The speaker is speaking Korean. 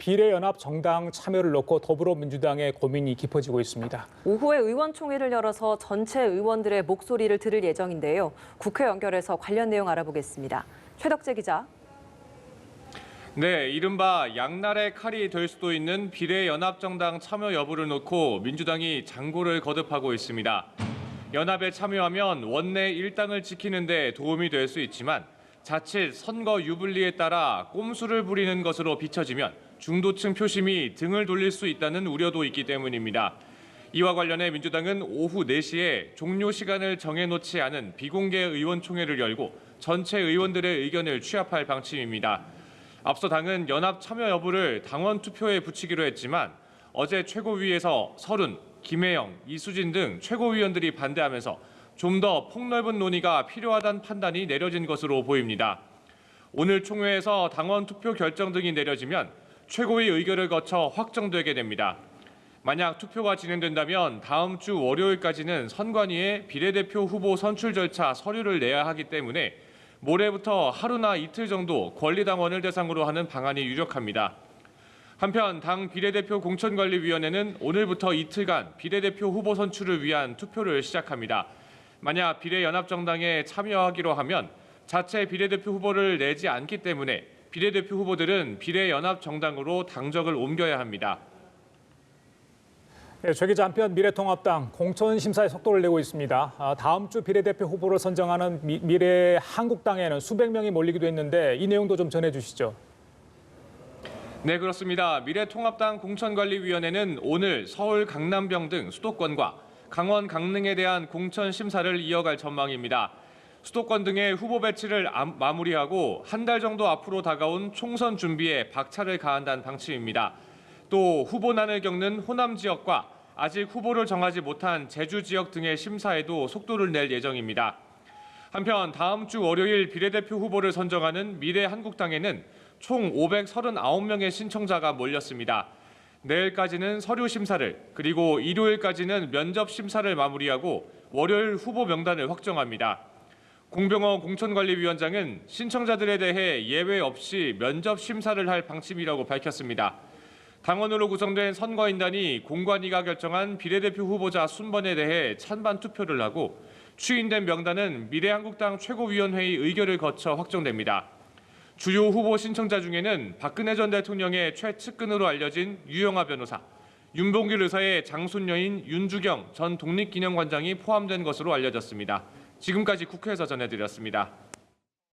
비례연합 정당 참여를 놓고 더불어민주당의 고민이 깊어지고 있습니다. 오후에 의원총회를 열어서 전체 의원들의 목소리를 들을 예정인데요. 국회 연결해서 관련 내용 알아보겠습니다. 최덕재 기자. 네, 이른바 양날의 칼이 될 수도 있는 비례연합정당 참여 여부를 놓고 민주당이 장고를 거듭하고 있습니다. 연합에 참여하면 원내 일당을 지키는 데 도움이 될 수 있지만 자칫 선거 유불리에 따라 꼼수를 부리는 것으로 비춰지면 중도층 표심이 등을 돌릴 수 있다는 우려도 있기 때문입니다. 이와 관련해 민주당은 오후 4시에 종료 시간을 정해놓지 않은 비공개 의원총회를 열고 전체 의원들의 의견을 취합할 방침입니다. 앞서 당은 연합 참여 여부를 당원 투표에 붙이기로 했지만 어제 최고위에서 서른, 김혜영, 이수진 등 최고위원들이 반대하면서 좀 더 폭넓은 논의가 필요하다는 판단이 내려진 것으로 보입니다. 오늘 총회에서 당원 투표 결정 등이 내려지면 최고위 의결을 거쳐 확정되게 됩니다. 만약 투표가 진행된다면 다음 주 월요일까지는 선관위에 비례대표 후보 선출 절차 서류를 내야 하기 때문에 모레부터 하루나 이틀 정도 권리당원을 대상으로 하는 방안이 유력합니다. 한편 당 비례대표 공천관리위원회는 오늘부터 이틀간 비례대표 후보 선출을 위한 투표를 시작합니다. 만약 비례연합정당에 참여하기로 하면 자체 비례대표 후보를 내지 않기 때문에 비례대표 후보들은 비례연합정당으로 당적을 옮겨야 합니다. 네, 최 기자, 한편 미래통합당 공천 심사에 속도를 내고 있습니다. 다음 주 비례대표 후보를 선정하는 미래한국당에는 수백 명이 몰리기도 했는데 이 내용도 좀 전해주시죠. 네, 그렇습니다. 미래통합당 공천관리위원회는 오늘 서울, 강남병 등 수도권과 강원, 강릉에 대한 공천 심사를 이어갈 전망입니다. 수도권 등의 후보 배치를 마무리하고 한 달 정도 앞으로 다가온 총선 준비에 박차를 가한다는 방침입니다. 또 후보난을 겪는 호남 지역과 아직 후보를 정하지 못한 제주 지역 등의 심사에도 속도를 낼 예정입니다. 한편 다음 주 월요일 비례대표 후보를 선정하는 미래한국당에는 총 539명의 신청자가 몰렸습니다. 내일까지는 서류 심사를, 그리고 일요일까지는 면접 심사를 마무리하고 월요일 후보 명단을 확정합니다. 공병호 공천관리위원장은 신청자들에 대해 예외 없이 면접 심사를 할 방침이라고 밝혔습니다. 당원으로 구성된 선거인단이 공관위가 결정한 비례대표 후보자 순번에 대해 찬반 투표를 하고 추인된 명단은 미래한국당 최고위원회의 의결을 거쳐 확정됩니다. 주요 후보 신청자 중에는 박근혜 전 대통령의 최측근으로 알려진 유영하 변호사, 윤봉길 의사의 장손녀인 윤주경 전 독립기념관장이 포함된 것으로 알려졌습니다. 지금까지 국회에서 전해드렸습니다.